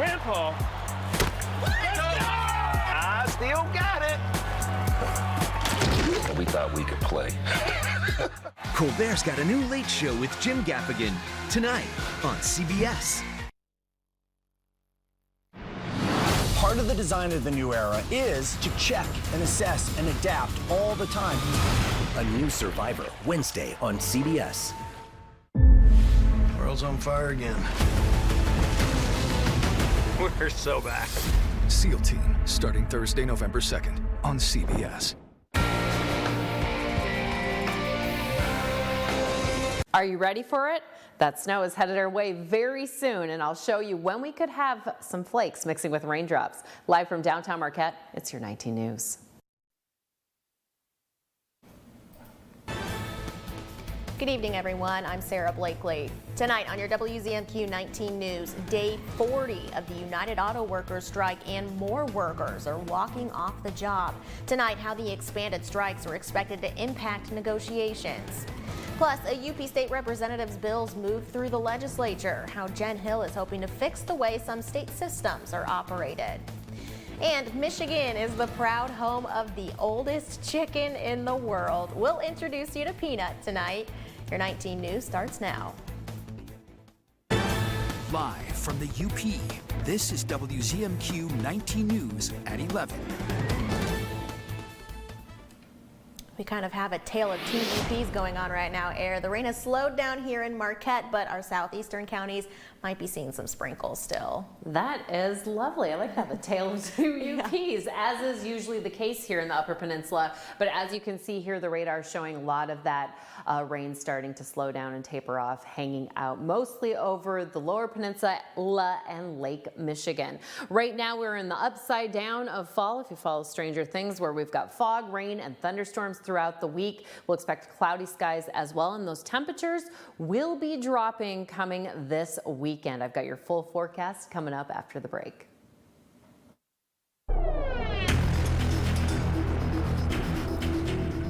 Grandpa. I still got it. We thought we could play. Colbert's got a new Late Show with Jim Gaffigan tonight on CBS. Part of the design of the new era is to check and assess and adapt all the time. A new Survivor, Wednesday on CBS. World's on fire again. We're so back. SEAL Team, starting Thursday, November 2nd on CBS. Are you ready for it? That snow is headed our way very soon, and I'll show you when we could have some flakes mixing with raindrops. Live from downtown Marquette, it's your 19 News. Good evening, everyone. I'm Sarah Blakely. Tonight on your WZMQ 19 News, day 40 of the United Auto Workers strike, and more workers are walking off the job. Tonight, how the expanded strikes are expected to impact negotiations. Plus, a UP state representative's bills move through the legislature, how Jen Hill is hoping to fix the way some state systems are operated. And Michigan is the proud home of the oldest chicken in the world. We'll introduce you to Peanut tonight. Your 19 News starts now. Live from the UP, this is WZMQ 19 News at 11. We kind of have a tale of two UPs going on right now, Air. The rain has slowed down here in Marquette, but our southeastern counties might be seeing some sprinkles still. That is lovely. I like that, the tale of two UPs, as is usually the case here in the Upper Peninsula. But as you can see here, the radar is showing a lot of that rain starting to slow down and taper off, hanging out mostly over the Lower Peninsula and Lake Michigan. Right now, we're in the upside down of fall, if you follow Stranger Things, where we've got fog, rain, and thunderstorms throughout the week. We'll expect cloudy skies as well, and those temperatures will be dropping coming this weekend. I've got your full forecast coming up after the break.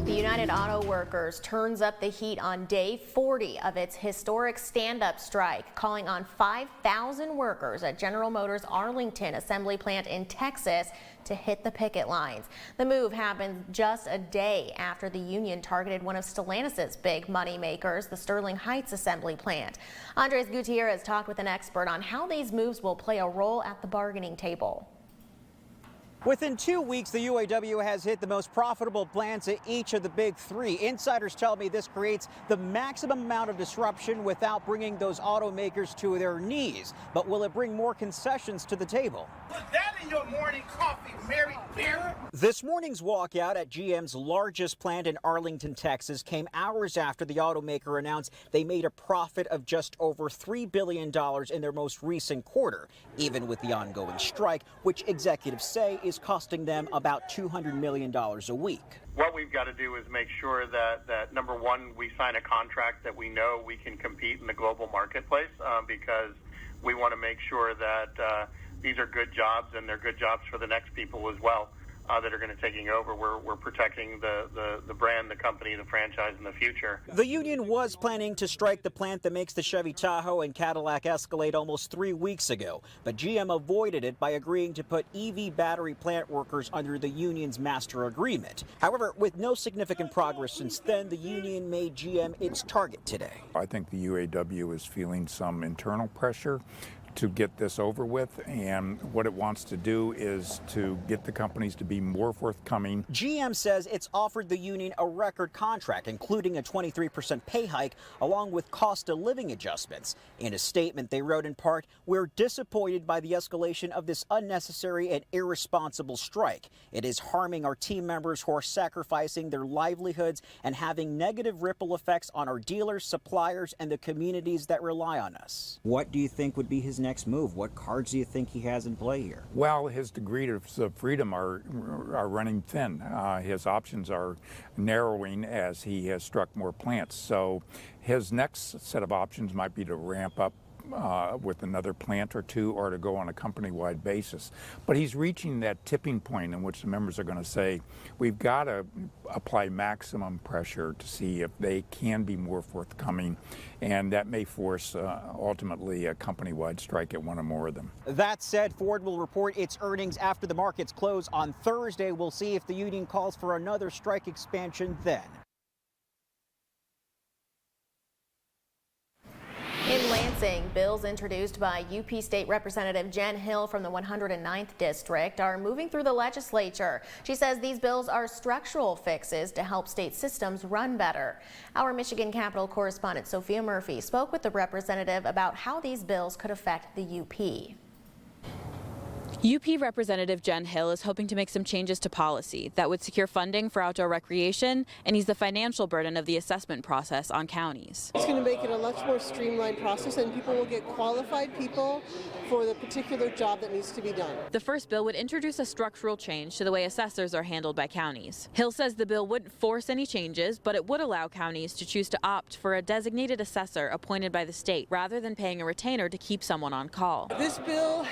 The United Auto Workers turns up the heat on day 40 of its historic stand-up strike, calling on 5,000 workers at General Motors Arlington assembly plant in Texas to hit the picket lines. The move happened just a day after the union targeted one of Stellantis' big money makers, the Sterling Heights assembly plant. Andres Gutierrez talked with an expert on how these moves will play a role at the bargaining table. Within 2 weeks, the UAW has hit the most profitable plants at each of the big three. Insiders tell me this creates the maximum amount of disruption without bringing those automakers to their knees. But will it bring more concessions to the table? Put that in your morning coffee, Mary Bear. This morning's walkout at GM's largest plant in Arlington, Texas, came hours after the automaker announced they made a profit of just over $3 billion in their most recent quarter, even with the ongoing strike, which executives say is costing them about $200 million a week. What we've got to do is make sure that number one, we sign a contract that we know we can compete in the global marketplace, because we want to make sure that these are good jobs and they're good jobs for the next people as well that are going to taking over. We're protecting the brand, the company, the franchise in the future. The union was planning to strike the plant that makes the Chevy Tahoe and Cadillac Escalade almost 3 weeks ago, but GM avoided it by agreeing to put EV battery plant workers under the union's master agreement. However, with no significant progress since then, the union made GM its target today. I think the UAW is feeling some internal pressure to get this over with, and what it wants to do is to get the companies to be more forthcoming. GM says it's offered the union a record contract, including a 23% pay hike, along with cost of living adjustments. In a statement, they wrote in part, "We're disappointed by the escalation of this unnecessary and irresponsible strike. It is harming our team members who are sacrificing their livelihoods and having negative ripple effects on our dealers, suppliers, and the communities that rely on us." What do you think would be his next move? What cards do you think he has in play here? Well, his degrees of freedom are running thin. His options are narrowing as he has struck more plants. So his next set of options might be to ramp up with another plant or two, or to go on a company-wide basis. But he's reaching that tipping point in which the members are going to say, we've got to apply maximum pressure to see if they can be more forthcoming, and that may force ultimately a company-wide strike at one or more of them. That said, Ford will report its earnings after the markets close on Thursday. We'll see if the union calls for another strike expansion then. In Lansing, bills introduced by UP State Representative Jen Hill from the 109th District are moving through the legislature. She says these bills are structural fixes to help state systems run better. Our Michigan Capitol correspondent Sophia Murphy spoke with the representative about how these bills could affect the UP. UP Representative Jen Hill is hoping to make some changes to policy that would secure funding for outdoor recreation and ease the financial burden of the assessment process on counties. It's going to make it a much more streamlined process, and people will get qualified people for the particular job that needs to be done. The first bill would introduce a structural change to the way assessors are handled by counties. Hill says the bill wouldn't force any changes, but it would allow counties to choose to opt for a designated assessor appointed by the state rather than paying a retainer to keep someone on call. This bill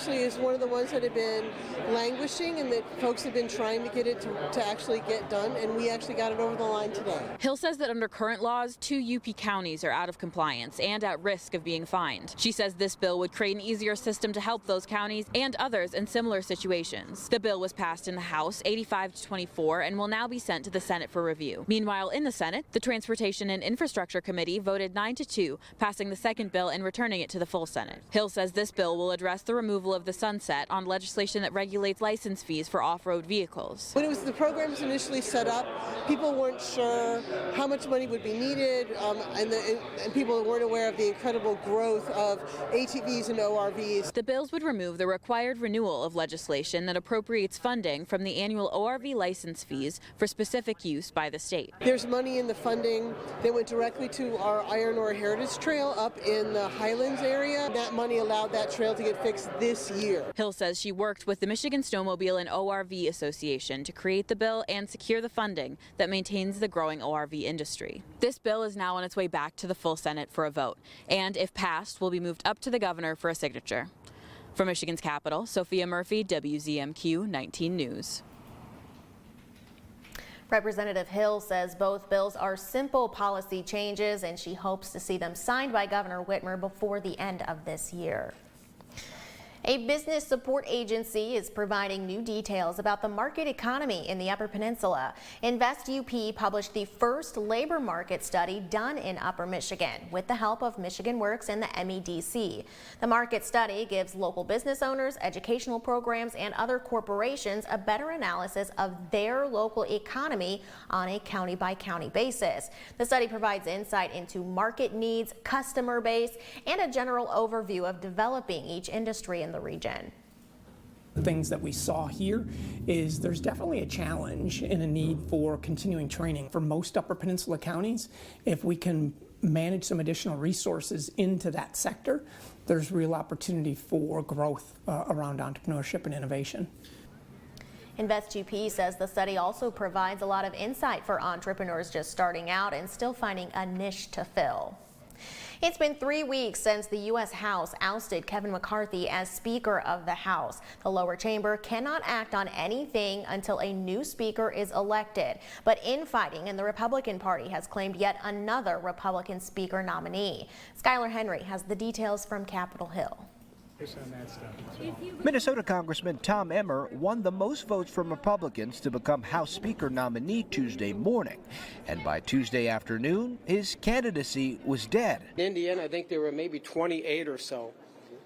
is one of the ones that have been languishing and that folks have been trying to get it to actually get done, and we actually got it over the line today. Hill says that under current laws, 2 UP counties are out of compliance and at risk of being fined. She says this bill would create an easier system to help those counties and others in similar situations. The bill was passed in the House 85-24 and will now be sent to the Senate for review. Meanwhile, in the Senate, the Transportation and Infrastructure Committee voted 9-2, passing the second bill and returning it to the full Senate. Hill says this bill will address the removal of the sunset on legislation that regulates license fees for off-road vehicles. When the program was initially set up, people weren't sure how much money would be needed, and people weren't aware of the incredible growth of ATVs and ORVs. The bills would remove the required renewal of legislation that appropriates funding from the annual ORV license fees for specific use by the state. There's money in the funding that went directly to our Iron Ore Heritage Trail up in the Highlands area. That money allowed that trail to get fixed this year. Hill says she worked with the Michigan Snowmobile and ORV Association to create the bill and secure the funding that maintains the growing ORV industry. This bill is now on its way back to the full Senate for a vote, and if passed, will be moved up to the governor for a signature. From Michigan's capital, Sophia Murphy, WZMQ 19 News. Representative Hill says both bills are simple policy changes, and she hopes to see them signed by Governor Whitmer before the end of this year. A business support agency is providing new details about the market economy in the Upper Peninsula. Invest UP published the first labor market study done in Upper Michigan with the help of Michigan Works and the MEDC. The market study gives local business owners, educational programs, and other corporations a better analysis of their local economy on a county-by-county basis. The study provides insight into market needs, customer base, and a general overview of developing each industry in the region. The things that we saw here is there's definitely a challenge and a need for continuing training for most Upper Peninsula counties. If we can manage some additional resources into that sector, there's real opportunity for growth around entrepreneurship and innovation. Invest UP says the study also provides a lot of insight for entrepreneurs just starting out and still finding a niche to fill. It's been 3 weeks since the U.S. House ousted Kevin McCarthy as Speaker of the House. The lower chamber cannot act on anything until a new Speaker is elected. But infighting in the Republican Party has claimed yet another Republican Speaker nominee. Skylar Henry has the details from Capitol Hill. Minnesota Congressman Tom Emmer won the most votes from Republicans to become House Speaker nominee Tuesday morning. And by Tuesday afternoon, his candidacy was dead. In Indiana, I think there were maybe 28 or so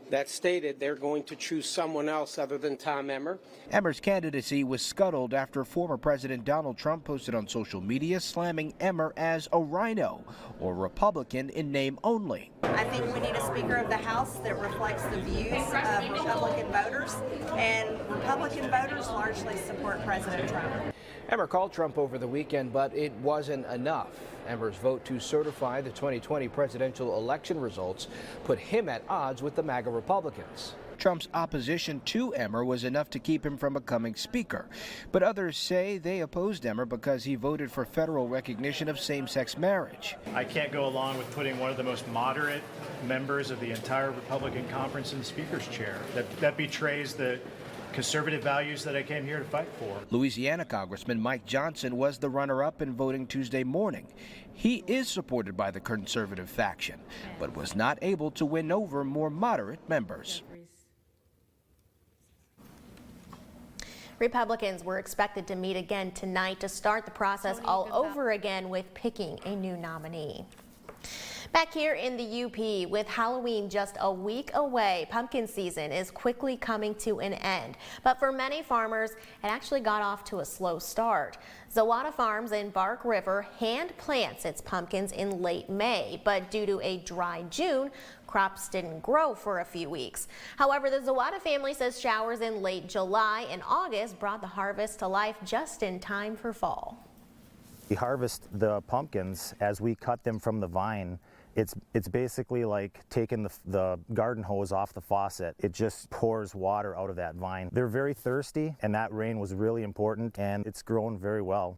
that stated they're going to choose someone else other than Tom Emmer. Emmer's candidacy was scuttled after former President Donald Trump posted on social media slamming Emmer as a rhino, or Republican in name only. I think we need a Speaker of the House that reflects the views of Republican voters, and Republican voters largely support President Trump. Emmer called Trump over the weekend, but it wasn't enough. Emmer's vote to certify the 2020 presidential election results put him at odds with the MAGA Republicans. Trump's opposition to Emmer was enough to keep him from becoming Speaker. But others say they opposed Emmer because he voted for federal recognition of same-sex marriage. I can't go along with putting one of the most moderate members of the entire Republican conference in the Speaker's chair. That betrays the conservative values that I came here to fight for. Louisiana Congressman Mike Johnson was the runner-up in voting Tuesday morning. He is supported by the conservative faction, but was not able to win over more moderate members. Republicans were expected to meet again tonight to start the process all over again with picking a new nominee. Back here in the UP, with Halloween just a week away, pumpkin season is quickly coming to an end. But for many farmers, it actually got off to a slow start. Zawada Farms in Bark River hand plants its pumpkins in late May, but due to a dry June, crops didn't grow for a few weeks. However, the Zawada family says showers in late July and August brought the harvest to life just in time for fall. We harvest the pumpkins as we cut them from the vine. It's basically like taking the garden hose off the faucet. It just pours water out of that vine. They're very thirsty, and that rain was really important, and it's grown very well.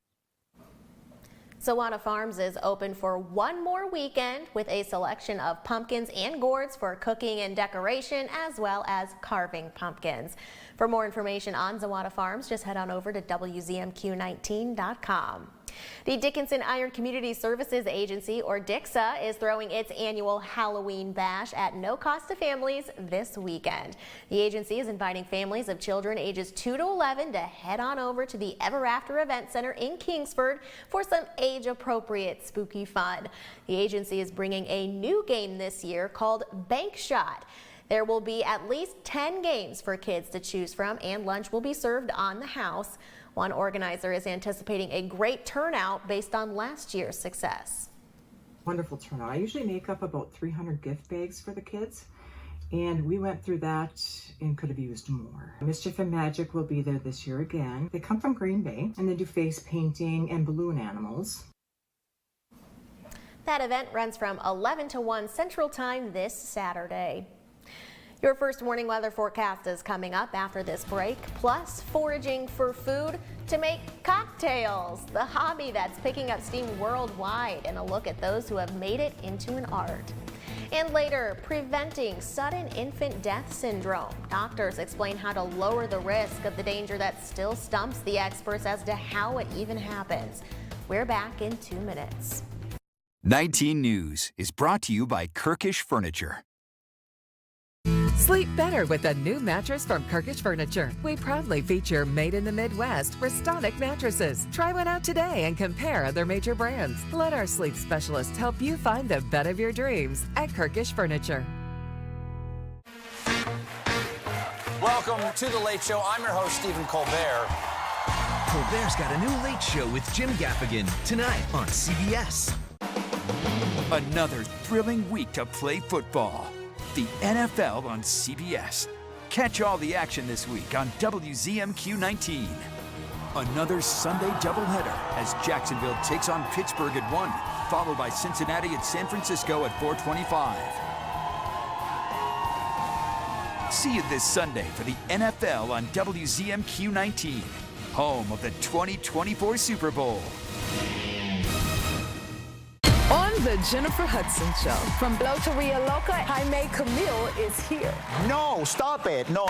Zawada Farms is open for one more weekend with a selection of pumpkins and gourds for cooking and decoration, as well as carving pumpkins. For more information on Zawada Farms, just head on over to WZMQ19.com. The Dickinson Iron Community Services Agency, or DICSA, is throwing its annual Halloween bash at no cost to families this weekend. The agency is inviting families of children ages 2 to 11 to head on over to the Ever After Event Center in Kingsford for some age-appropriate spooky fun. The agency is bringing a new game this year called Bank Shot. There will be at least 10 games for kids to choose from, and lunch will be served on the house. One organizer is anticipating a great turnout based on last year's success. Wonderful turnout. I usually make up about 300 gift bags for the kids, and we went through that and could have used more. Mischief and Magic will be there this year again. They come from Green Bay, and they do face painting and balloon animals. That event runs from 11 to 1 Central Time this Saturday. Your first morning weather forecast is coming up after this break, plus foraging for food to make cocktails, the hobby that's picking up steam worldwide, and a look at those who have made it into an art. And later, preventing sudden infant death syndrome. Doctors explain how to lower the risk of the danger that still stumps the experts as to how it even happens. We're back in 2 minutes. 19 News is brought to you by Kirkish Furniture. Sleep better with a new mattress from Kirkish Furniture. We proudly feature Made in the Midwest Restonic mattresses. Try one out today and compare other major brands. Let our sleep specialists help you find the bed of your dreams at Kirkish Furniture. Welcome to The Late Show. I'm your host, Stephen Colbert. Colbert's got a new Late Show with Jim Gaffigan tonight on CBS. Another thrilling week to play football. The NFL on CBS. Catch all the action this week on WZMQ 19. Another Sunday doubleheader as Jacksonville takes on Pittsburgh at 1, followed by Cincinnati at San Francisco at 4:25. See you this Sunday for the NFL on WZMQ 19, home of the 2024 Super Bowl. On the Jennifer Hudson Show, from Bloteria Loca, Jaime Camille is here. No, stop it, no.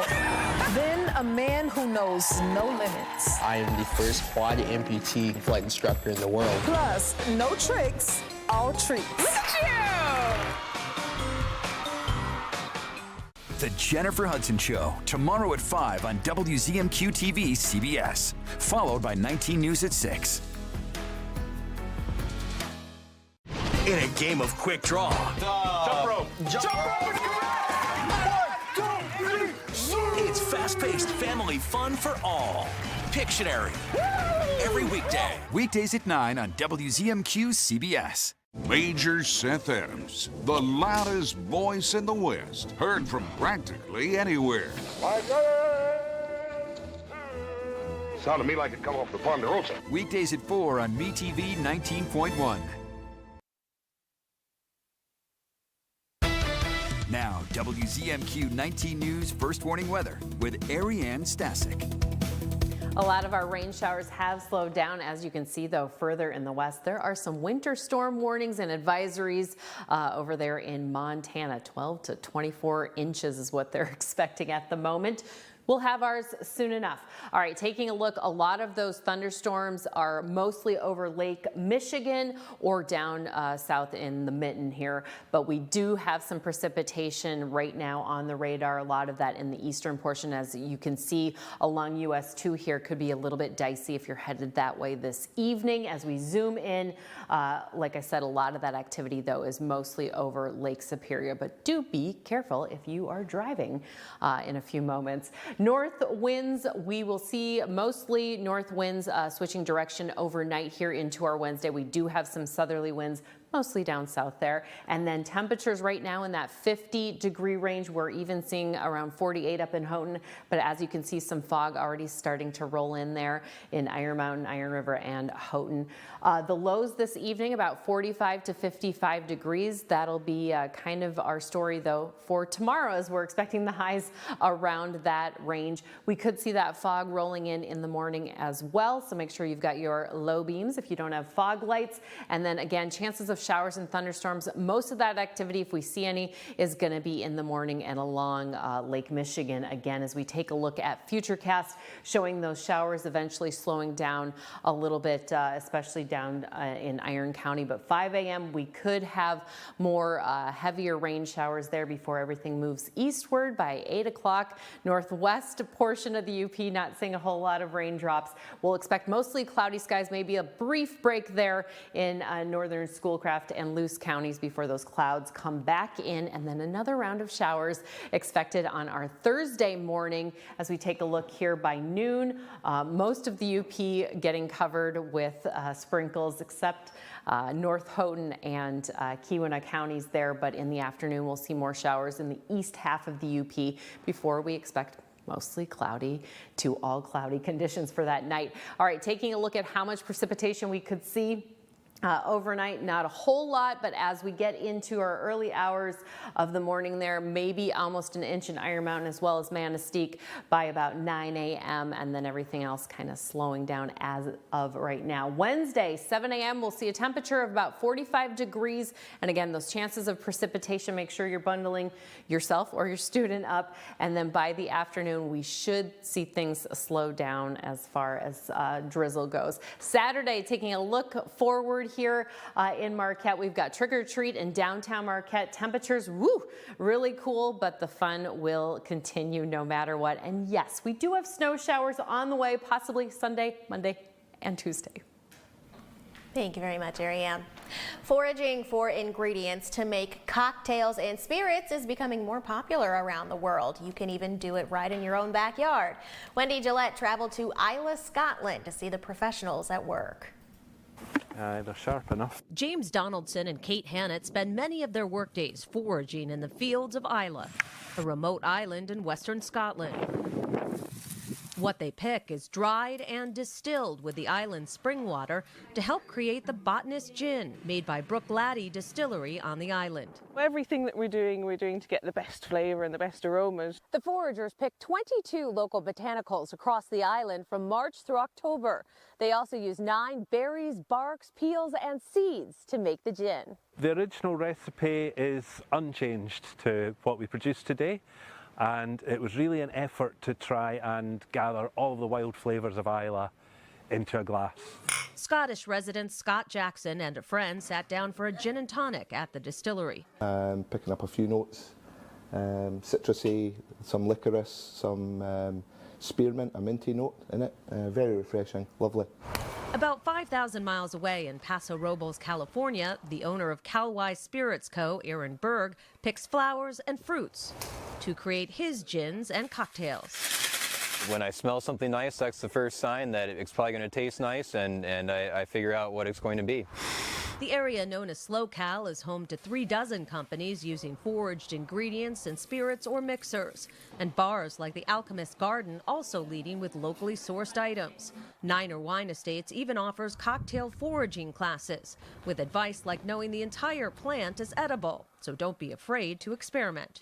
Then a man who knows no limits. I am the first quad amputee flight instructor in the world. Plus, no tricks, all treats. Look at you! The Jennifer Hudson Show, tomorrow at 5 on WZMQ TV CBS, followed by 19 News at 6. In a game of quick draw. Jump rope. Jump rope is correct! 1, 2, 3, it's fast-paced family fun for all. Pictionary. Every weekday. Weekdays at 9 on WZMQ CBS. Major Seth Adams, the loudest voice in the West, heard from practically anywhere. Sounded to me like it come off the Ponderosa. Weekdays at 4 on MeTV 19.1. Now, WZMQ 19 News First Warning Weather with Ariane Stasic. A lot of our rain showers have slowed down. As you can see, though, further in the west, there are some winter storm warnings and advisories over there in Montana. 12 to 24 inches is what they're expecting at the moment. We'll have ours soon enough. All right, taking a look, a lot of those thunderstorms are mostly over Lake Michigan or down south in the Mitten here, but we do have some precipitation right now on the radar. A lot of that in the eastern portion, as you can see along US 2 here, could be a little bit dicey if you're headed that way this evening. As we zoom in, like I said, a lot of that activity, though, is mostly over Lake Superior, but do be careful if you are driving in a few moments. North winds, we will see mostly north winds switching direction overnight here into our Wednesday. We do have some southerly winds, mostly down south there. And then temperatures right now in that 50-degree range. We're even seeing around 48 up in Houghton. But as you can see, some fog already starting to roll in there in Iron Mountain, Iron River, and Houghton. The lows this evening, about 45 to 55 degrees. That'll be kind of our story, though, for tomorrow, as we're expecting the highs around that range. We could see that fog rolling in the morning as well. So make sure you've got your low beams if you don't have fog lights. And then again, chances of showers and thunderstorms. Most of that activity, if we see any, is going to be in the morning and along Lake Michigan. Again, as we take a look at Futurecast, showing those showers eventually slowing down a little bit, especially down in Iron County. But 5 a.m. we could have more heavier rain showers there before everything moves eastward by 8 o'clock. Northwest portion of the UP not seeing a whole lot of raindrops. We'll expect mostly cloudy skies, maybe a brief break there in northern Schoolcraft and Luce counties before those clouds come back in, and then another round of showers expected on our Thursday morning. As we take a look here by noon, most of the UP getting covered with sprinkles, except North Houghton and Keweenaw counties there, but in the afternoon we'll see more showers in the east half of the UP before we expect mostly cloudy to all cloudy conditions for that night. All right, taking a look at how much precipitation we could see overnight, not a whole lot, but as we get into our early hours of the morning there, maybe almost an inch in Iron Mountain as well as Manistee by about 9 a.m. and then everything else kind of slowing down as of right now. Wednesday, 7 a.m. we'll see a temperature of about 45 degrees. And again, those chances of precipitation, make sure you're bundling yourself or your student up. And then by the afternoon, we should see things slow down as far as drizzle goes. Saturday, taking a look forward here in Marquette, we've got Trick or Treat in downtown Marquette. Temperatures, really cool, but the fun will continue no matter what. And yes, we do have snow showers on the way, possibly Sunday, Monday, and Tuesday. Thank you very much, Ariane. Foraging for ingredients to make cocktails and spirits is becoming more popular around the world. You can even do it right in your own backyard. Wendy Gillette traveled to Islay, Scotland to see the professionals at work. They're sharp enough. James Donaldson and Kate Hannett spend many of their workdays foraging in the fields of Islay, a remote island in western Scotland. What they pick is dried and distilled with the island's spring water to help create the Botanist Gin, made by Brook Laddie Distillery on the island. Everything that we're doing to get the best flavour and the best aromas. The foragers pick 22 local botanicals across the island from March through October. They also use 9 berries, barks, peels, and seeds to make the gin. The original recipe is unchanged to what we produce today. And it was really an effort to try and gather all the wild flavours of Islay into a glass. Scottish resident Scott Jackson and a friend sat down for a gin and tonic at the distillery. Picking up a few notes, citrusy, some licorice, some spearmint, a minty note in it. Very refreshing, lovely. About 5,000 miles away in Paso Robles, California, the owner of Calwise Spirits Co., Aaron Berg, picks flowers and fruits to create his gins and cocktails. When I smell something nice, that's the first sign that it's probably going to taste nice, and I figure out what it's going to be. The area known as SlowCal is home to 36 companies using foraged ingredients in spirits or mixers, and bars like the Alchemist Garden also leading with locally sourced items. Niner Wine Estates even offers cocktail foraging classes, with advice like knowing the entire plant is edible, so don't be afraid to experiment.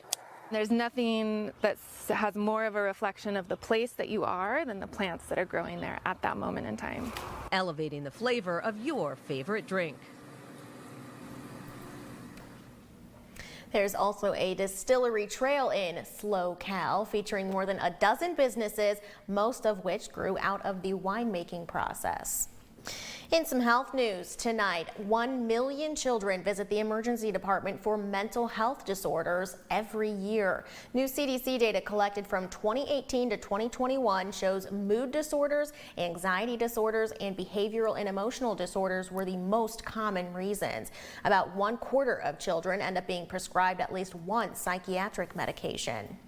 There's nothing that has more of a reflection of the place that you are than the plants that are growing there at that moment in time. Elevating the flavor of your favorite drink. There's also a distillery trail in SlowCal featuring more than a dozen businesses, most of which grew out of the winemaking process. In some health news tonight, 1 million children visit the emergency department for mental health disorders every year. New CDC data collected from 2018 to 2021 shows mood disorders, anxiety disorders, and behavioral and emotional disorders were the most common reasons. About 1/4 of children end up being prescribed at least one psychiatric medication.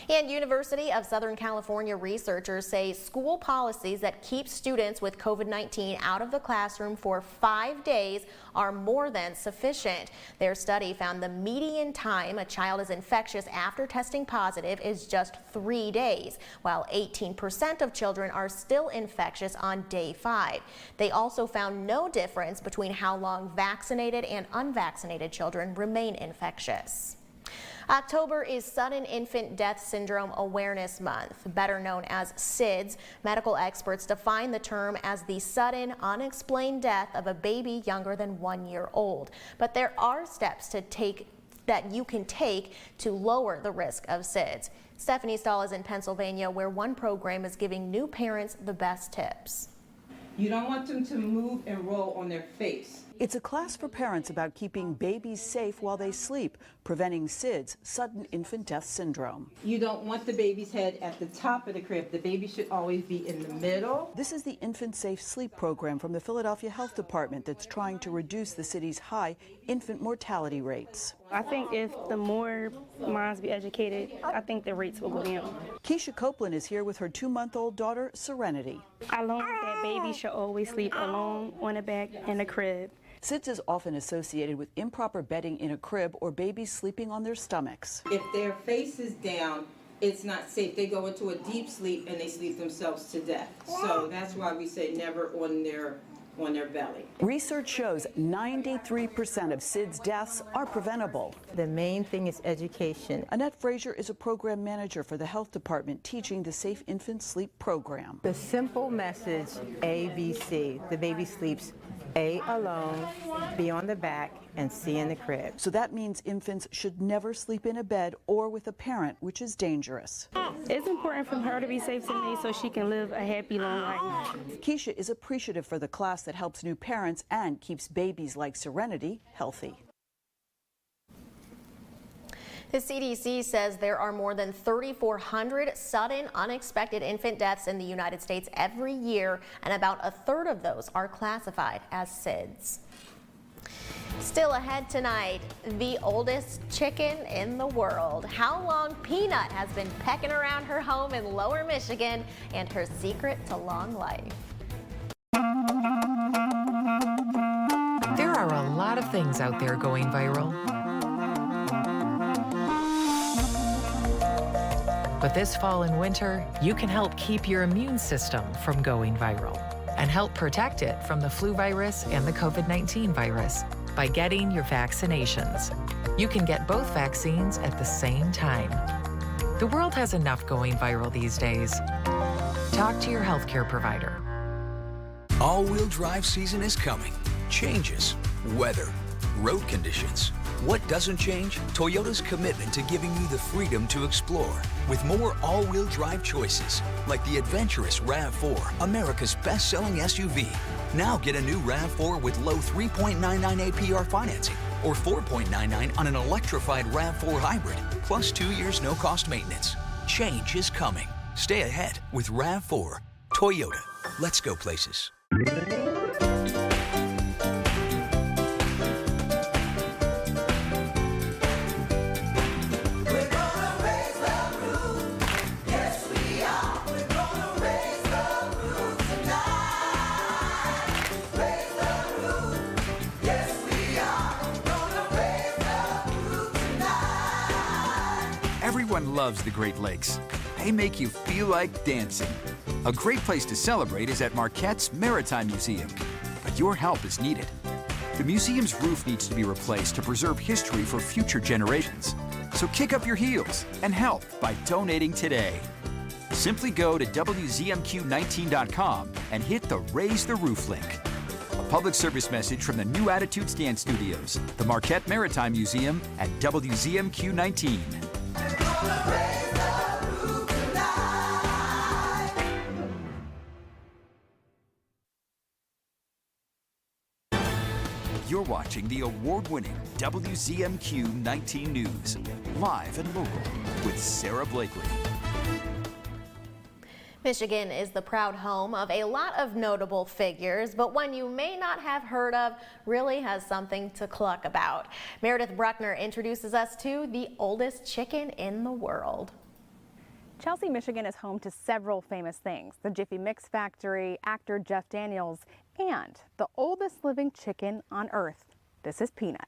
And University of Southern California researchers say school policies that keep students with COVID-19 out of the classroom for 5 days are more than sufficient. Their study found the median time a child is infectious after testing positive is just 3 days, while 18% of children are still infectious on day 5. They also found no difference between how long vaccinated and unvaccinated children remain infectious. October is Sudden Infant Death Syndrome Awareness Month, better known as SIDS. Medical experts define the term as the sudden, unexplained death of a baby younger than 1 year old. But there are steps that you can take to lower the risk of SIDS. Stephanie Stahl is in Pennsylvania, where one program is giving new parents the best tips. You don't want them to move and roll on their face. It's a class for parents about keeping babies safe while they sleep, preventing SIDS, sudden infant death syndrome. You don't want the baby's head at the top of the crib. The baby should always be in the middle. This is the Infant Safe Sleep program from the Philadelphia Health Department that's trying to reduce the city's high infant mortality rates. I think if the more moms be educated, I think the rates will go down. Keisha Copeland is here with her 2-month-old daughter, Serenity. I learned that babies should always sleep alone on a bed in a crib. SIDS is often associated with improper bedding in a crib or babies sleeping on their stomachs. If their face is down, it's not safe. They go into a deep sleep and they sleep themselves to death. So that's why we say never on their belly. Research shows 93% of SIDS deaths are preventable. The main thing is education. Annette Frazier is a program manager for the health department teaching the Safe Infant Sleep program. The simple message, ABC, the baby sleeps A alone, B on the back, and C in the crib. So that means infants should never sleep in a bed or with a parent, which is dangerous. It's important for her to be safe today so she can live a happy, long life. Keisha is appreciative for the class that helps new parents and keeps babies like Serenity healthy. The CDC says there are more than 3,400 sudden, unexpected infant deaths in the United States every year, and about a third of those are classified as SIDS. Still ahead tonight, the oldest chicken in the world, how long Peanut has been pecking around her home in Lower Michigan, and her secret to long life. There are a lot of things out there going viral. But this fall and winter, you can help keep your immune system from going viral and help protect it from the flu virus and the COVID-19 virus by getting your vaccinations. You can get both vaccines at the same time. The world has enough going viral these days. Talk to your healthcare provider. All-wheel drive season is coming. Changes, weather, road conditions. What doesn't change? Toyota's commitment to giving you the freedom to explore with more all-wheel drive choices, like the adventurous RAV4, America's best-selling SUV. Now get a new RAV4 with low 3.99 APR financing or 4.99 on an electrified RAV4 hybrid, plus 2 years no-cost maintenance. Change is coming. Stay ahead with RAV4. Toyota. Let's go places. loves the Great Lakes. They make you feel like dancing. A great place to celebrate is at Marquette's Maritime Museum, but your help is needed. The museum's roof needs to be replaced to preserve history for future generations. So kick up your heels and help by donating today. Simply go to WZMQ19.com and hit the Raise the Roof link. A public service message from the New Attitudes Dance Studios, the Marquette Maritime Museum, and WZMQ 19. You're watching the award-winning WZMQ 19 News, live and local, with Sarah Blakely. Michigan is the proud home of a lot of notable figures, but one you may not have heard of really has something to cluck about. Meredith Bruckner introduces us to the oldest chicken in the world. Chelsea, Michigan is home to several famous things: the Jiffy Mix Factory, actor Jeff Daniels, and the oldest living chicken on Earth. This is Peanut.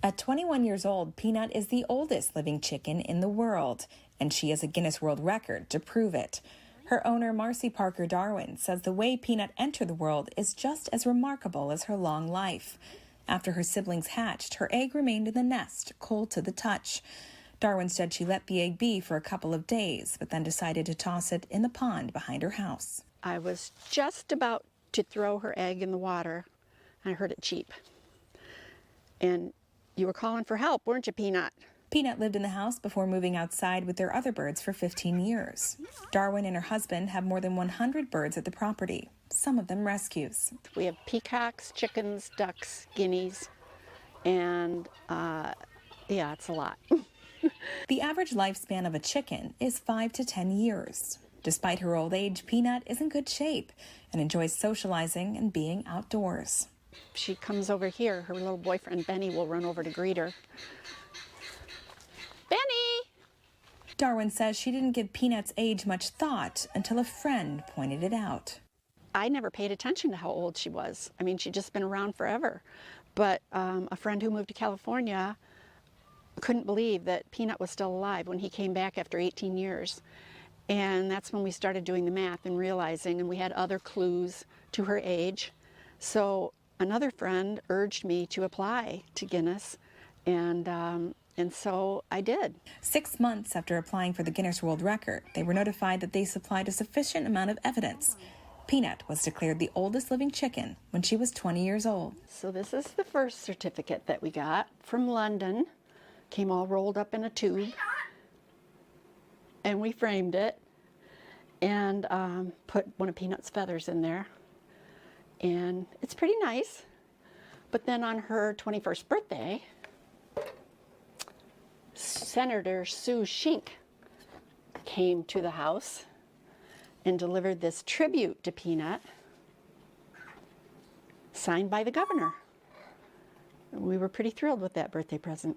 At 21 years old, Peanut is the oldest living chicken in the world, and she has a Guinness World Record to prove it. Her owner, Marcy Parker Darwin, says the way Peanut entered the world is just as remarkable as her long life. After her siblings hatched, her egg remained in the nest, cold to the touch. Darwin said she let the egg be for a couple of days, but then decided to toss it in the pond behind her house. I was just about to throw her egg in the water, and I heard it cheep. And you were calling for help, weren't you, Peanut? Peanut lived in the house before moving outside with their other birds for 15 years. Darwin and her husband have more than 100 birds at the property, some of them rescues. We have peacocks, chickens, ducks, guineas, and yeah, it's a lot. The average lifespan of a chicken is 5 to 10 years. Despite her old age, Peanut is in good shape and enjoys socializing and being outdoors. She comes over here, her little boyfriend Benny will run over to greet her. Benny! Darwin says she didn't give Peanut's age much thought until a friend pointed it out. I never paid attention to how old she was. I mean, she'd just been around forever. But a friend who moved to California couldn't believe that Peanut was still alive when he came back after 18 years. And that's when we started doing the math and realizing, and we had other clues to her age. So another friend urged me to apply to Guinness, and so I did. 6 months after applying for the Guinness World Record, they were notified that they supplied a sufficient amount of evidence. Peanut was declared the oldest living chicken when she was 20 years old. So this is the first certificate that we got from London. Came all rolled up in a tube, and we framed it and put one of Peanut's feathers in there, and it's pretty nice. But then on her 21st birthday, Senator Sue Shink came to the house and delivered this tribute to Peanut, signed by the governor. We were pretty thrilled with that birthday present.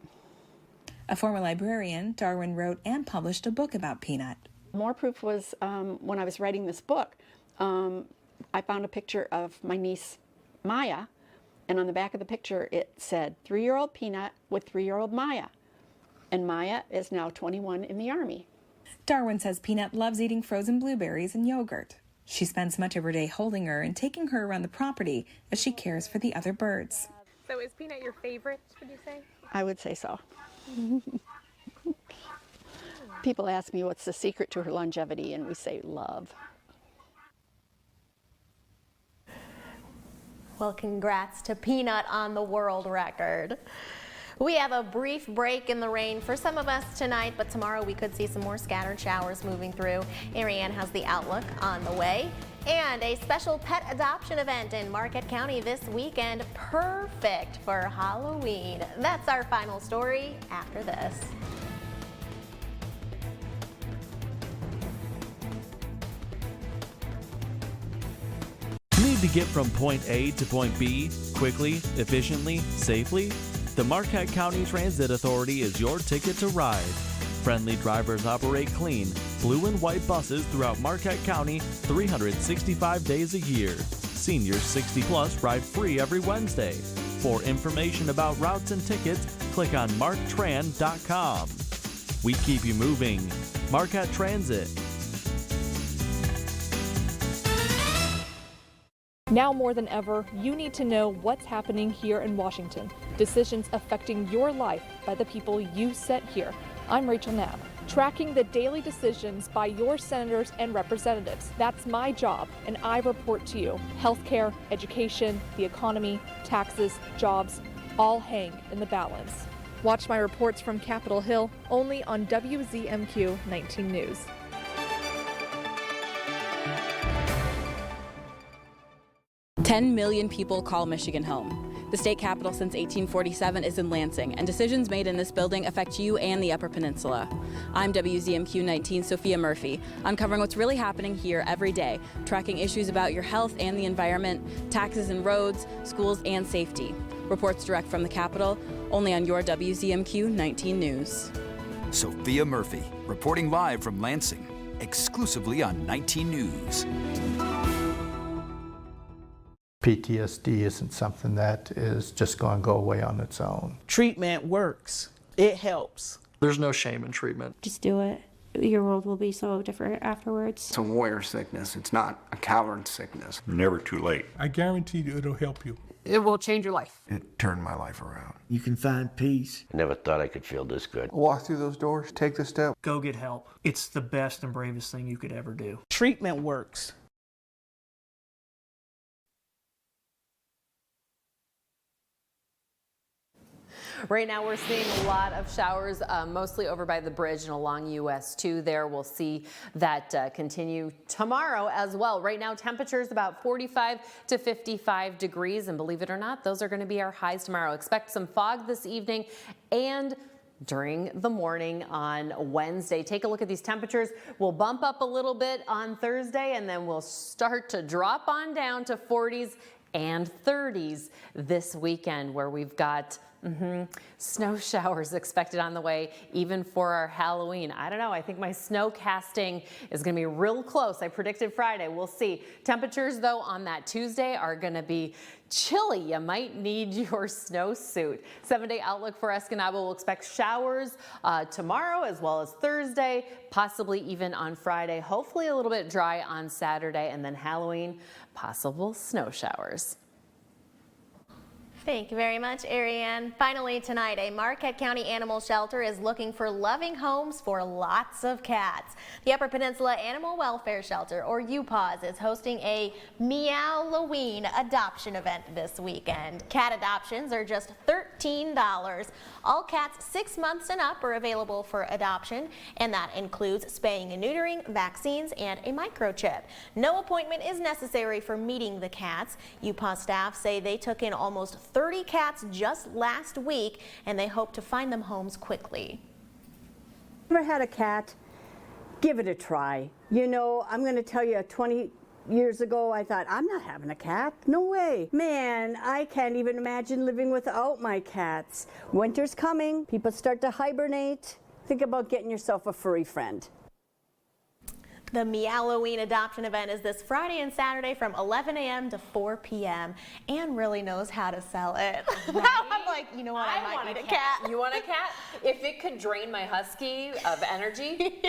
A former librarian, Darwin wrote and published a book about Peanut. More proof was when I was writing this book, I found a picture of my niece Maya, and on the back of the picture it said 3-year-old Peanut with 3-year-old Maya. And Maya is now 21 in the Army. Darwin says Peanut loves eating frozen blueberries and yogurt. She spends much of her day holding her and taking her around the property as she cares for the other birds. So is Peanut your favorite, would you say? I would say so. People ask me what's the secret to her longevity, and we say love. Well, congrats to Peanut on the world record. We have a brief break in the rain for some of us tonight, but tomorrow we could see some more scattered showers moving through. Ariane has the outlook on the way. And a special pet adoption event in Marquette County this weekend, perfect for Halloween. That's our final story after this. Need to get from point A to point B quickly, efficiently, safely? The Marquette County Transit Authority is your ticket to ride. Friendly drivers operate clean, blue and white buses throughout Marquette County 365 days a year. Seniors 60 plus ride free every Wednesday. For information about routes and tickets, click on marktran.com. We keep you moving. Marquette Transit. Now more than ever, you need to know what's happening here in Washington. Decisions affecting your life by the people you set here. I'm Rachel Knapp. Tracking the daily decisions by your senators and representatives. That's my job, and I report to you. Healthcare, education, the economy, taxes, jobs, all hang in the balance. Watch my reports from Capitol Hill only on WZMQ 19 News. "10 million people call Michigan home. The state capital since 1847 is in Lansing, and decisions made in this building affect you and the Upper Peninsula. I'm WZMQ 19 Sophia Murphy, uncovering what's really happening here every day, tracking issues about your health and the environment, taxes and roads, schools, and safety. Reports direct from the Capitol, only on your WZMQ 19 News. Sophia Murphy, reporting live from Lansing, exclusively on 19 News. PTSD isn't something that is just going to go away on its own. Treatment works. It helps. There's no shame in treatment. Just do it. Your world will be so different afterwards. It's a warrior sickness. It's not a coward sickness. Never too late. I guarantee you it'll help you. It will change your life. It turned my life around. You can find peace. I never thought I could feel this good. Walk through those doors, take the step. Go get help. It's the best and bravest thing you could ever do. Treatment works. Right now we're seeing a lot of showers, mostly over by the bridge and along US 2 there. We'll see that continue tomorrow as well. Right now temperatures about 45 to 55 degrees, and believe it or not, those are going to be our highs tomorrow. Expect some fog this evening and during the morning on Wednesday. Take a look at these temperatures. We'll bump up a little bit on Thursday, and then we'll start to drop on down to 40s and 30s this weekend, where we've got snow showers expected on the way, even for our Halloween. I don't know, I think my snow casting is going to be real close. I predicted Friday. We'll see. Temperatures, though, on that Tuesday are going to be chilly. You might need your snowsuit. 7-day outlook for Escanaba will expect showers tomorrow as well as Thursday, possibly even on Friday. Hopefully a little bit dry on Saturday, and then Halloween, possible snow showers. Thank you very much, Ariane. Finally tonight, a Marquette County animal shelter is looking for loving homes for lots of cats. The Upper Peninsula Animal Welfare Shelter, or UPAWS, is hosting a Meow-Loween adoption event this weekend. Cat adoptions are just $13. All cats 6 months and up are available for adoption, and that includes spaying and neutering, vaccines, and a microchip. No appointment is necessary for meeting the cats. UPAWS staff say they took in almost 30 cats just last week, and they hope to find them homes quickly. Ever had a cat? Give it a try. You know, I'm going to tell you, 20 years ago, I thought, I'm not having a cat. No way. Man, I can't even imagine living without my cats. Winter's coming. People start to hibernate. Think about getting yourself a furry friend. The Meow-Loween adoption event is this Friday and Saturday from 11 a.m. to 4 p.m. Anne really knows how to sell it. Right? I'm like, you know what, I might need a cat. You want a cat? If it could drain my husky of energy.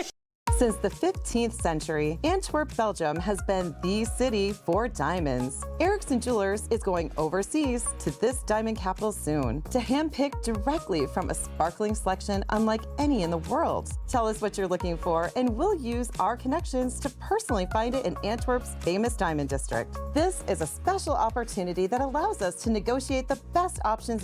Since the 15th century, Antwerp, Belgium has been the city for diamonds. Erickson Jewelers is going overseas to this diamond capital soon to handpick directly from a sparkling selection unlike any in the world. Tell us what you're looking for, and we'll use our connections to personally find it in Antwerp's famous diamond district. This is a special opportunity that allows us to negotiate the best options